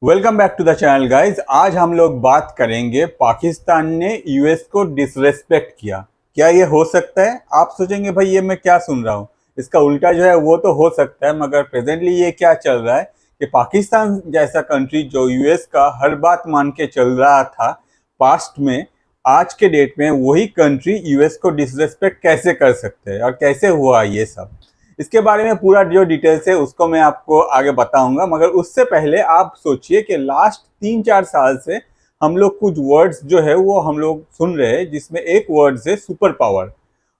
Welcome back to the channel guys. आज हम लोग बात करेंगे पाकिस्तान ने यूएस को डिसरेस्पेक्ट किया। क्या ये हो सकता है? आप सोचेंगे भाई ये मैं क्या सुन रहा हूँ, इसका उल्टा जो है वो तो हो सकता है, मगर प्रेजेंटली ये क्या चल रहा है कि पाकिस्तान जैसा कंट्री जो यूएस का हर बात मान के चल रहा था पास्ट में, आज के डेट में वही कंट्री यूएस को डिसरेस्पेक्ट कैसे कर सकते हैं और कैसे हुआ ये सब। इसके बारे में पूरा जो डिटेल्स है उसको मैं आपको आगे बताऊंगा, मगर उससे पहले आप सोचिए कि लास्ट 3-4 साल से हम लोग कुछ वर्ड्स जो है वो हम लोग सुन रहे हैं, जिसमें एक वर्ड्स है सुपर पावर।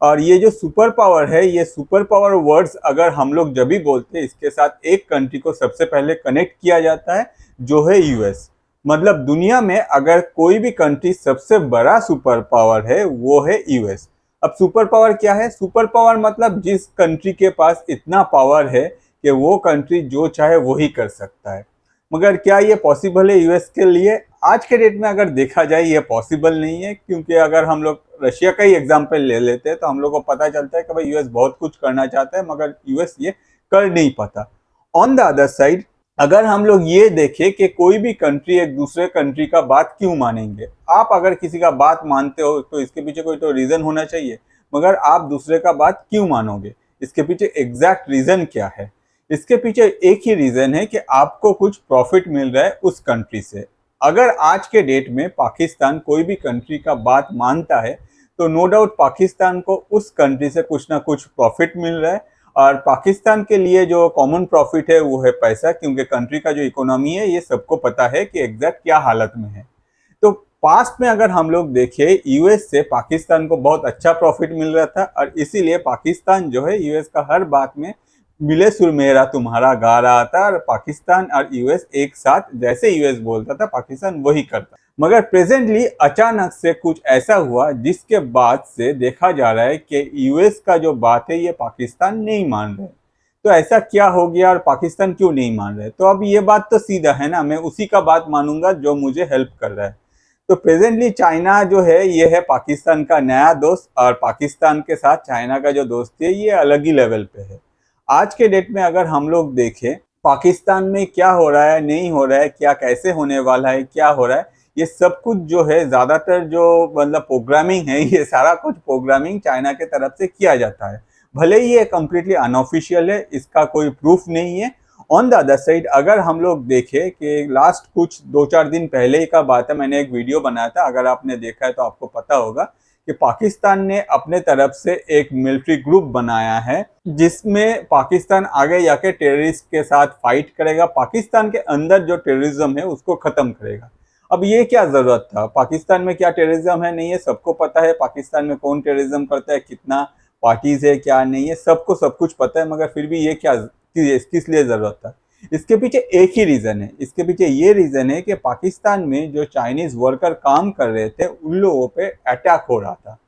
और ये जो सुपर पावर है, ये सुपर पावर वर्ड्स अगर हम लोग जब भी बोलते हैं, इसके साथ एक कंट्री को सबसे पहले कनेक्ट किया जाता है, जो है यूएस। मतलब दुनिया में अगर कोई भी कंट्री सबसे बड़ा सुपर पावर है वो है यूएस। अब सुपर पावर क्या है? सुपर पावर मतलब जिस कंट्री के पास इतना पावर है कि वो कंट्री जो चाहे वो ही कर सकता है। मगर क्या ये पॉसिबल है यूएस के लिए? आज के डेट में अगर देखा जाए ये पॉसिबल नहीं है, क्योंकि अगर हम लोग रशिया का ही एग्जांपल ले लेते हैं तो हम लोग को पता चलता है कि भाई यूएस बहुत कुछ करना चाहता है मगर यूएस ये कर नहीं पाता। ऑन द अदर साइड अगर हम लोग ये देखें कि कोई भी कंट्री एक दूसरे कंट्री का बात क्यों मानेंगे, आप अगर किसी का बात मानते हो तो इसके पीछे कोई तो रीजन होना चाहिए, मगर आप दूसरे का बात क्यों मानोगे? इसके पीछे एग्जैक्ट रीजन क्या है? इसके पीछे एक ही रीजन है कि आपको कुछ प्रॉफिट मिल रहा है उस कंट्री से। अगर आज के डेट में पाकिस्तान कोई भी कंट्री का बात मानता है तो नो डाउट पाकिस्तान को उस कंट्री से कुछ ना कुछ प्रॉफिट मिल रहा है। और पाकिस्तान के लिए जो कॉमन प्रॉफिट है वो है पैसा, क्योंकि कंट्री का जो इकोनॉमी है ये सबको पता है कि एग्जैक्ट क्या हालत में है। तो पास्ट में अगर हम लोग देखें, यूएस से पाकिस्तान को बहुत अच्छा प्रॉफिट मिल रहा था और इसीलिए पाकिस्तान जो है यूएस का हर बात में मिले सुर मेरा तुम्हारा गा रहा था, और पाकिस्तान और यूएस एक साथ जैसे यूएस बोलता था पाकिस्तान वही करता। मगर प्रेजेंटली अचानक से कुछ ऐसा हुआ जिसके बाद से देखा जा रहा है कि यूएस का जो बात है ये पाकिस्तान नहीं मान रहे। तो ऐसा क्या हो गया और पाकिस्तान क्यों नहीं मान रहे? तो अब ये बात तो सीधा है ना, मैं उसी का बात मानूंगा जो मुझे हेल्प कर रहा है। तो प्रेजेंटली चाइना जो है ये है पाकिस्तान का नया दोस्त, और पाकिस्तान के साथ चाइना का जो दोस्ती है ये अलग ही लेवल पे है। आज के डेट में अगर हम लोग देखें पाकिस्तान में क्या हो रहा है, नहीं हो रहा है, क्या कैसे होने वाला है, क्या हो रहा है, ये सब कुछ जो है ज़्यादातर जो मतलब प्रोग्रामिंग है, ये सारा कुछ प्रोग्रामिंग चाइना के तरफ से किया जाता है। भले ही ये कम्प्लीटली अनऑफिशियल है, इसका कोई प्रूफ नहीं है। ऑन द अदर साइड अगर हम लोग देखें कि लास्ट कुछ 2-4 दिन पहले का बात है, मैंने एक वीडियो बनाया था, अगर आपने देखा है तो आपको पता होगा कि पाकिस्तान ने अपने तरफ से एक मिलिट्री ग्रुप बनाया है जिसमें पाकिस्तान आगे जाके टेररिस्ट के साथ फाइट करेगा, पाकिस्तान के अंदर जो टेररिज्म है उसको खत्म करेगा। अब ये क्या जरूरत था? पाकिस्तान में क्या टेररिज्म है नहीं है सबको पता है, पाकिस्तान में कौन टेररिज्म करता है, कितना पार्टीज है, क्या नहीं है, सबको सब कुछ पता है, मगर फिर भी ये क्या किस लिए जरूरत था? इसके पीछे एक ही रीजन है। इसके पीछे ये रीजन है कि पाकिस्तान में जो चाइनीज वर्कर काम कर रहे थे उन लोगों पे अटैक हो रहा था,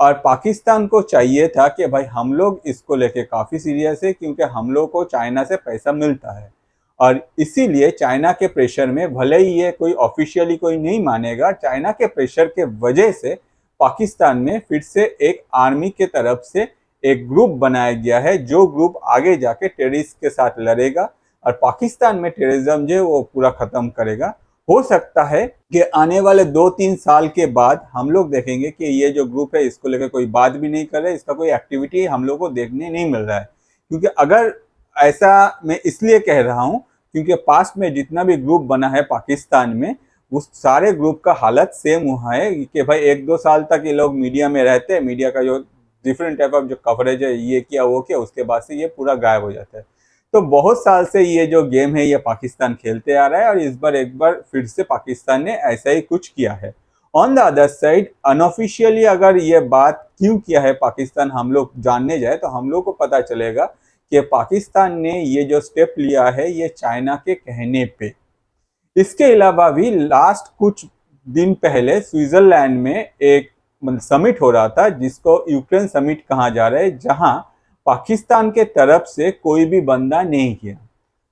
और पाकिस्तान को चाहिए था कि भाई हम लोग इसको लेके काफ़ी सीरियस है, क्योंकि हम लोग को चाइना से पैसा मिलता है। और इसीलिए चाइना के प्रेशर में, भले ही ये कोई ऑफिशियली कोई नहीं मानेगा, चाइना के प्रेशर के वजह से पाकिस्तान में फिर से एक आर्मी के तरफ से एक ग्रुप बनाया गया है, जो ग्रुप आगे जाके टेररिस्ट के साथ लड़ेगा और पाकिस्तान में टेररिज्म जो है वो पूरा खत्म करेगा। हो सकता है कि आने वाले 2-3 साल के बाद हम लोग देखेंगे कि ये जो ग्रुप है इसको लेकर कोई बात भी नहीं कर रहे, इसका कोई एक्टिविटी हम लोग को देखने नहीं मिल रहा है। क्योंकि अगर ऐसा, मैं इसलिए कह रहा हूँ क्योंकि पास्ट में जितना भी ग्रुप बना है पाकिस्तान में, उस सारे ग्रुप का हालत सेम हुआ है कि भाई 1-2 साल तक ये लोग मीडिया में रहते हैं, मीडिया का जो डिफरेंट टाइप ऑफ जो कवरेज है ये किया वो किया, उसके बाद से ये पूरा गायब हो जाता है। तो बहुत साल से ये जो गेम है ये पाकिस्तान खेलते आ रहा है, और इस बार एक बार फिर से पाकिस्तान ने ऐसा ही कुछ किया है। On the other side unofficially अगर ये बात क्यों किया है पाकिस्तान, हम लोग जानने जाए तो हम लोग को पता चलेगा कि पाकिस्तान ने ये जो स्टेप लिया है ये चाइना के कहने पे। इसके अलावा भी लास्ट कुछ दिन पहले स्विट्जरलैंड में एक समिट हो रहा था जिसको यूक्रेन समिट कहा जा रहा है, जहां पाकिस्तान के तरफ से कोई भी बंदा नहीं किया।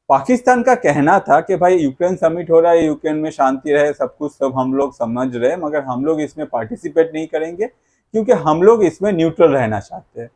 पाकिस्तान का कहना था कि भाई यूक्रेन समिट हो रहा है, यूक्रेन में शांति रहे, सब कुछ सब हम लोग समझ रहे हैं, मगर हम लोग इसमें पार्टिसिपेट नहीं करेंगे क्योंकि हम लोग इसमें न्यूट्रल रहना चाहते हैं।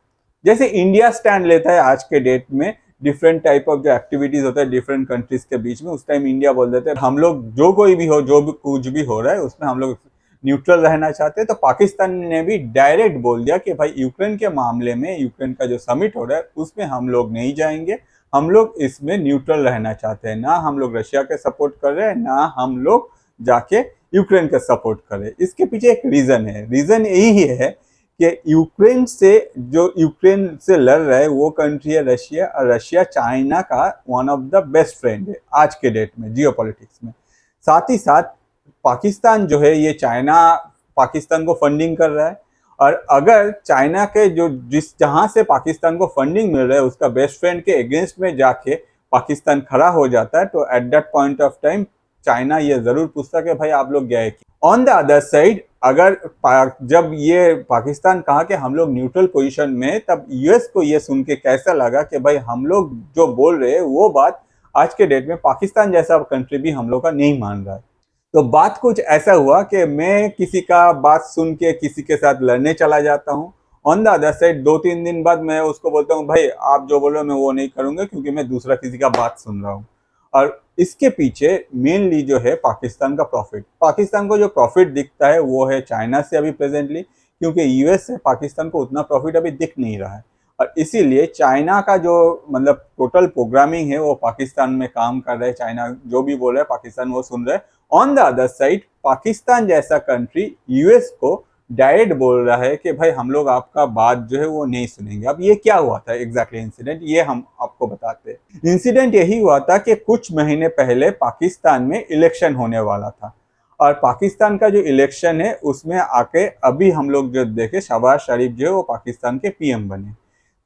जैसे इंडिया स्टैंड लेता है आज के डेट में डिफरेंट टाइप ऑफ जो एक्टिविटीज होता है डिफरेंट कंट्रीज के बीच में, उस टाइम इंडिया बोल देते हैं हम लोग जो कोई भी हो, जो भी कुछ भी हो रहा है उसमें हम लोग न्यूट्रल रहना चाहते हैं। तो पाकिस्तान ने भी डायरेक्ट बोल दिया कि भाई यूक्रेन के मामले में, यूक्रेन का जो समिट हो रहा है उसमें हम लोग नहीं जाएंगे, हम लोग इसमें न्यूट्रल रहना चाहते हैं, ना हम लोग रशिया के सपोर्ट कर रहे हैं, ना हम लोग जाके यूक्रेन का सपोर्ट कर रहे हैं। इसके पीछे एक रीजन है, रीजन यही है कि यूक्रेन से लड़ रहा है वो कंट्री है रशिया, और रशिया चाइना का one of the best friend है आज के डेट में जियोपॉलिटिक्स में। साथ ही साथ पाकिस्तान जो है, ये चाइना पाकिस्तान को फंडिंग कर रहा है, और अगर चाइना के जहां से पाकिस्तान को फंडिंग मिल रहा है उसका बेस्ट फ्रेंड के अगेंस्ट में जाके पाकिस्तान खड़ा हो जाता है, तो at that point of time China ये जरूर पूछता कि भाई आप लोग गए क्यों। ऑन द अदर साइड, अगर जब ये पाकिस्तान कहा कि हम लोग न्यूट्रल पोजीशन में, तब यूएस को ये सुन के कैसा लगा कि भाई हम लोग जो बोल रहे हैं वो बात आज के डेट में पाकिस्तान जैसा कंट्री भी हम लोग का नहीं मान रहा है। तो बात कुछ ऐसा हुआ कि मैं किसी का बात सुन के किसी के साथ लड़ने चला जाता हूँ। ऑन द अदर साइड 2-3 दिन बाद मैं उसको बोलता हूँ भाई आप जो बोल रहे हो मैं वो नहीं करूँगा क्योंकि मैं दूसरा किसी का बात सुन रहा हूँ। और इसके पीछे मेनली जो है पाकिस्तान का प्रॉफिट, पाकिस्तान को जो प्रॉफिट दिखता है वो है चाइना से अभी प्रेजेंटली, क्योंकि यूएस से पाकिस्तान को उतना प्रॉफिट अभी दिख नहीं रहा है, और इसीलिए चाइना का जो मतलब टोटल प्रोग्रामिंग है वो पाकिस्तान में काम कर रहा है। चाइना जो भी बोल रहा है पाकिस्तान वो सुन रहा है। On the other side Pakistan जैसा कंट्री यूएस को डायरेक्ट बोल रहा है कि भाई हम लोग आपका बात जो है वो नहीं सुनेंगे। अब ये क्या हुआ था एग्जैक्टली इंसिडेंट, ये हम आपको बताते हैं। इंसिडेंट यही हुआ था कि कुछ महीने पहले पाकिस्तान में इलेक्शन होने वाला था, और पाकिस्तान का जो इलेक्शन है उसमें आके अभी हम लोग जो देखे शहबाज शरीफ जो है वो पाकिस्तान के पीएम बने।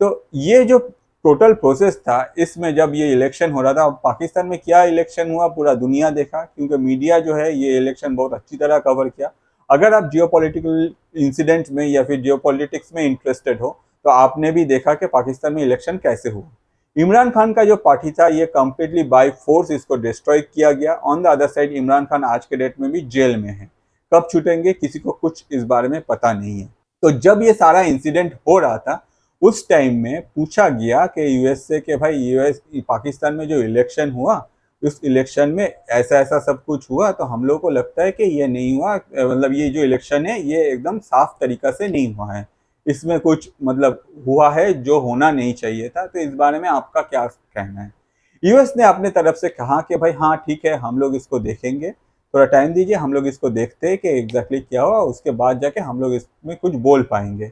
तो ये जो टोटल प्रोसेस था, इसमें जब ये इलेक्शन हो रहा था, पाकिस्तान में क्या इलेक्शन हुआ पूरा दुनिया देखा, क्योंकि मीडिया जो है ये इलेक्शन बहुत अच्छी तरह कवर किया। अगर आप जियोपॉलिटिकल इंसिडेंट्स में या फिर जियोपॉलिटिक्स में इंटरेस्टेड हो तो आपने भी देखा कि पाकिस्तान में इलेक्शन कैसे हुआ। इमरान खान का जो पार्टी था ये कंप्लीटली बाय फोर्स इसको डिस्ट्रॉय किया गया। On the other side Imran Khan आज के डेट में भी जेल में है, कब छूटेंगे किसी को कुछ इस बारे में पता नहीं है। तो जब ये सारा इंसिडेंट हो रहा था उस टाइम में पूछा गया कि यूएस से कि भाई यूएस पाकिस्तान में जो इलेक्शन हुआ उस इलेक्शन में ऐसा ऐसा सब कुछ हुआ, तो हम लोगों को लगता है कि ये नहीं हुआ, मतलब ये जो इलेक्शन है ये एकदम साफ तरीका से नहीं हुआ है, इसमें कुछ मतलब हुआ है जो होना नहीं चाहिए था। तो इस बारे में आपका क्या कहना है? यूएस ने अपने तरफ से कहा कि भाई हाँ ठीक है हम लोग इसको देखेंगे, थोड़ा टाइम दीजिए, हम लोग इसको देखते हैं कि एग्जैक्टली क्या हुआ, उसके बाद जाके हम लोग इसमें कुछ बोल पाएंगे।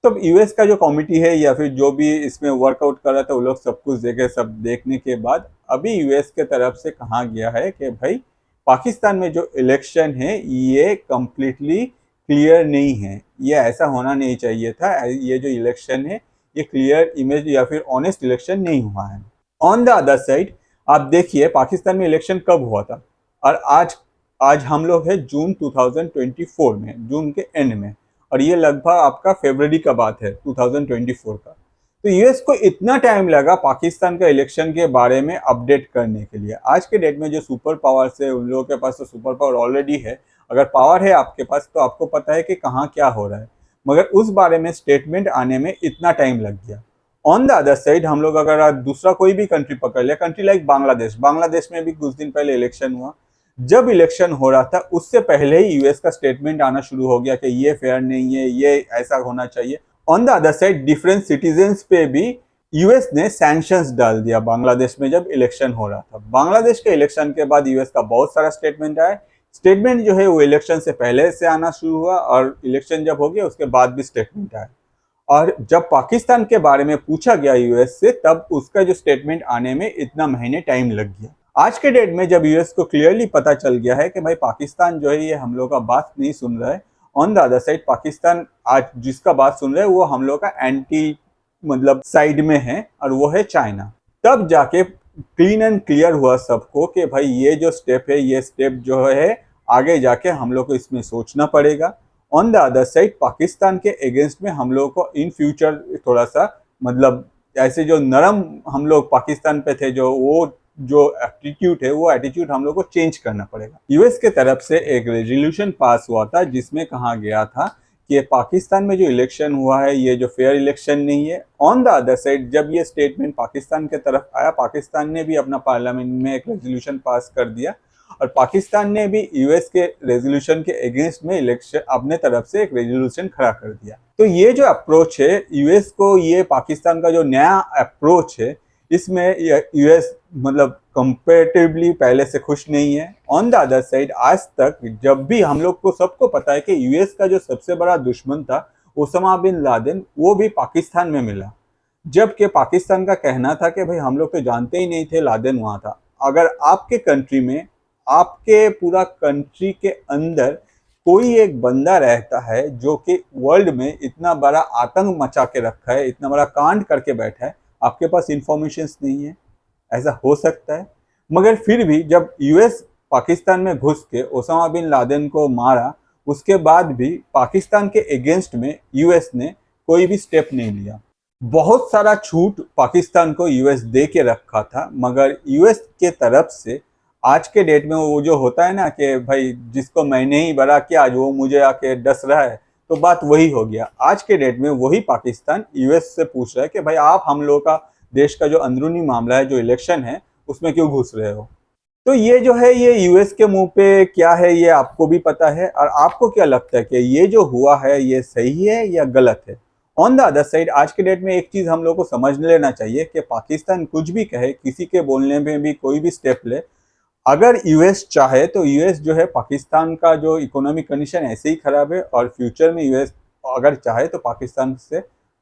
तो यूएस का जो कमिटी है या फिर जो भी इसमें वर्कआउट कर रहा था वो लोग सब कुछ देखे, सब देखने के बाद अभी यूएस के तरफ से कहा गया है कि भाई पाकिस्तान में जो इलेक्शन है ये कम्प्लीटली क्लियर नहीं है, ये ऐसा होना नहीं चाहिए था, ये जो इलेक्शन है ये क्लियर इमेज या फिर ऑनेस्ट इलेक्शन नहीं हुआ है। ऑन द अदर साइड आप देखिए पाकिस्तान में इलेक्शन कब हुआ था, और आज हम लोग है जून 2024 में, जून के एंड में, और ये लगभग आपका फरवरी का बात है 2024 का। तो यूएस को इतना टाइम लगा पाकिस्तान का इलेक्शन के बारे में अपडेट करने के लिए। आज के डेट में जो सुपर पावर्स है उन लोगों के पास तो सुपर पावर ऑलरेडी है, अगर पावर है आपके पास तो आपको पता है कि कहाँ क्या हो रहा है, मगर उस बारे में स्टेटमेंट आने में इतना टाइम लग गया। ऑन द अदर साइड हम लोग अगर दूसरा कोई भी कंट्री पकड़ लिया, कंट्री लाइक बांग्लादेश में भी कुछ दिन पहले इलेक्शन हुआ। जब इलेक्शन हो रहा था उससे पहले ही यूएस का स्टेटमेंट आना शुरू हो गया कि ये फेयर नहीं है, ये ऐसा होना चाहिए। On the other side different citizens पे भी यूएस ने सैंक्शंस डाल दिया बांग्लादेश में जब इलेक्शन हो रहा था। बांग्लादेश के इलेक्शन के बाद यूएस का बहुत सारा स्टेटमेंट आया। स्टेटमेंट जो है वो इलेक्शन से पहले से आना शुरू हुआ, और इलेक्शन जब हो गया उसके बाद भी स्टेटमेंट आया। और जब पाकिस्तान के बारे में पूछा गया यूएस से, तब उसका जो स्टेटमेंट आने में इतना महीने टाइम लग गया। आज के डेट में जब यूएस को क्लियरली पता चल गया है कि भाई पाकिस्तान जो है ये हम लोग का बात नहीं सुन रहा है, on the other side Pakistan आज जिसका बात सुन रहा है वो हम लोग का एंटी मतलब साइड में है, और वो है चाइना। तब जाके क्लीन एंड क्लियर हुआ सबको कि भाई ये जो स्टेप है ये स्टेप जो है आगे जाके हम लोग को इसमें सोचना पड़ेगा। On the other side Pakistan के अगेंस्ट में हम लोग को इन फ्यूचर थोड़ा सा मतलब ऐसे जो नरम हम लोग पाकिस्तान पे थे, जो एटीट्यूड है वो एटीट्यूड हम लोग को चेंज करना पड़ेगा। यूएस के तरफ से एक रेजोल्यूशन पास हुआ था जिसमें कहा गया था कि पाकिस्तान में जो इलेक्शन हुआ है ये जो फेयर इलेक्शन नहीं है। ऑन द अदर साइड जब ये स्टेटमेंट पाकिस्तान के तरफ आया, पाकिस्तान ने भी अपना पार्लियामेंट में एक रेजोल्यूशन पास कर दिया और पाकिस्तान ने भी यूएस के रेजोल्यूशन के अगेंस्ट में इलेक्शन अपने तरफ से एक रेजोल्यूशन खड़ा कर दिया। तो ये जो अप्रोच है यूएस को, ये पाकिस्तान का जो नया अप्रोच है, इसमें यूएस मतलब कंपेरेटिवली पहले से खुश नहीं है। ऑन द अदर साइड आज तक जब भी हम लोग को सबको पता है कि यूएस का जो सबसे बड़ा दुश्मन था ओसामा बिन लादेन, वो भी पाकिस्तान में मिला, जबकि पाकिस्तान का कहना था कि भाई हम लोग तो जानते ही नहीं थे लादेन वहाँ था। अगर आपके कंट्री में, आपके पूरा कंट्री के अंदर कोई एक बंदा रहता है जो कि वर्ल्ड में इतना बड़ा आतंक मचा के रखा है, इतना बड़ा कांड करके बैठा है, आपके पास इंफॉर्मेशन नहीं है, ऐसा हो सकता है। मगर फिर भी जब यूएस पाकिस्तान में घुस के ओसामा बिन लादेन को मारा, उसके बाद भी पाकिस्तान के अगेंस्ट में यूएस ने कोई भी स्टेप नहीं लिया। बहुत सारा छूट पाकिस्तान को यूएस दे के रखा था, मगर यूएस के तरफ से आज के डेट में वो जो होता है ना कि भाई जिसको मैंने ही बड़ा किया आज वो मुझे आके डस रहा है, तो बात वही हो गया। आज के डेट में वही पाकिस्तान यूएस से पूछ रहा है कि भाई आप हम लोग का देश का जो अंदरूनी मामला है, जो इलेक्शन है, उसमें क्यों घुस रहे हो। तो ये जो है ये यूएस के मुंह पे क्या है ये आपको भी पता है। और आपको क्या लगता है कि ये जो हुआ है ये सही है या गलत है। ऑन द अदर साइड आज के डेट में एक चीज हम लोग को समझ लेना चाहिए कि पाकिस्तान कुछ भी कहे, किसी के बोलने में भी कोई भी स्टेप ले, अगर यूएस चाहे तो यूएस जो है पाकिस्तान का जो इकोनॉमिक कंडीशन ऐसे ही खराब है और फ्यूचर में यूएस अगर चाहे तो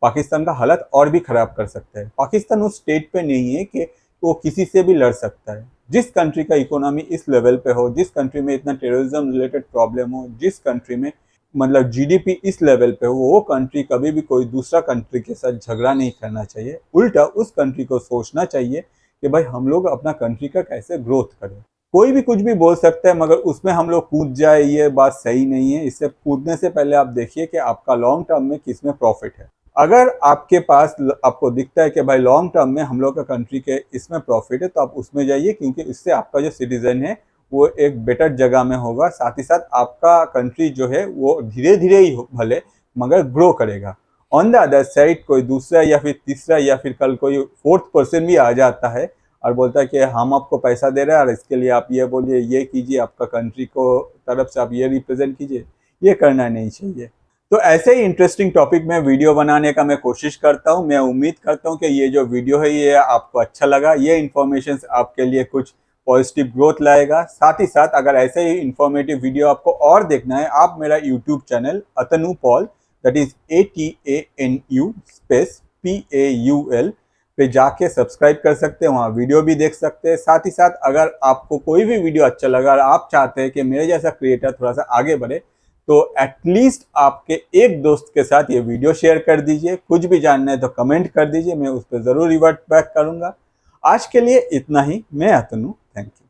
पाकिस्तान का हालत और भी खराब कर सकता है। पाकिस्तान उस स्टेट पे नहीं है कि वो किसी से भी लड़ सकता है। जिस कंट्री का इकोनॉमी इस लेवल पे हो, जिस कंट्री में इतना टेररिज्म रिलेटेड प्रॉब्लम हो, जिस कंट्री में मतलब जीडीपी इस लेवल पे हो, वो कंट्री कभी भी कोई दूसरा कंट्री के साथ झगड़ा नहीं करना चाहिए। उल्टा उस कंट्री को सोचना चाहिए कि भाई हम लोग अपना कंट्री का कैसे ग्रोथ करें। कोई भी कुछ भी बोल सकता है, मगर उसमें हम लोग कूद जाए ये बात सही नहीं है। इससे कूदने से पहले आप देखिए कि आपका लॉन्ग टर्म में किसमें प्रॉफिट है। अगर आपके पास आपको दिखता है कि भाई लॉन्ग टर्म में हम लोग का कंट्री के इसमें प्रॉफिट है, तो आप उसमें जाइए, क्योंकि इससे आपका जो सिटीजन है वो एक बेटर जगह में होगा। साथ ही साथ आपका कंट्री जो है वो धीरे धीरे ही भले मगर ग्रो करेगा। ऑन द अदर साइड कोई दूसरा या फिर तीसरा या फिर कल कोई फोर्थ पर्सन भी आ जाता है और बोलता है कि हम आपको पैसा दे रहे हैं और इसके लिए आप ये बोलिए, ये कीजिए, आपका कंट्री को तरफ से आप ये रिप्रेजेंट कीजिए, ये करना नहीं चाहिए। तो ऐसे ही इंटरेस्टिंग टॉपिक में वीडियो बनाने का मैं कोशिश करता हूँ। मैं उम्मीद करता हूँ कि ये जो वीडियो है ये आपको अच्छा लगा, ये इन्फॉर्मेशन आपके लिए कुछ पॉजिटिव ग्रोथ लाएगा। साथ ही साथ अगर ऐसे ही इंफॉर्मेटिव वीडियो आपको और देखना है, आप मेरा YouTube channel Atanu Paul, that is ATANU space PAUL पे जाके सब्सक्राइब कर सकते हैं, वहाँ वीडियो भी देख सकते हैं। साथ ही साथ अगर आपको कोई भी वीडियो अच्छा लगा और आप चाहते हैं कि मेरे जैसा क्रिएटर थोड़ा सा आगे बढ़े, तो एटलीस्ट आपके एक दोस्त के साथ ये वीडियो शेयर कर दीजिए। कुछ भी जानना है तो कमेंट कर दीजिए, मैं उस पर ज़रूर रिवर्ट बैक करूँगा। आज के लिए इतना ही। मैं अतनु, थैंक यू।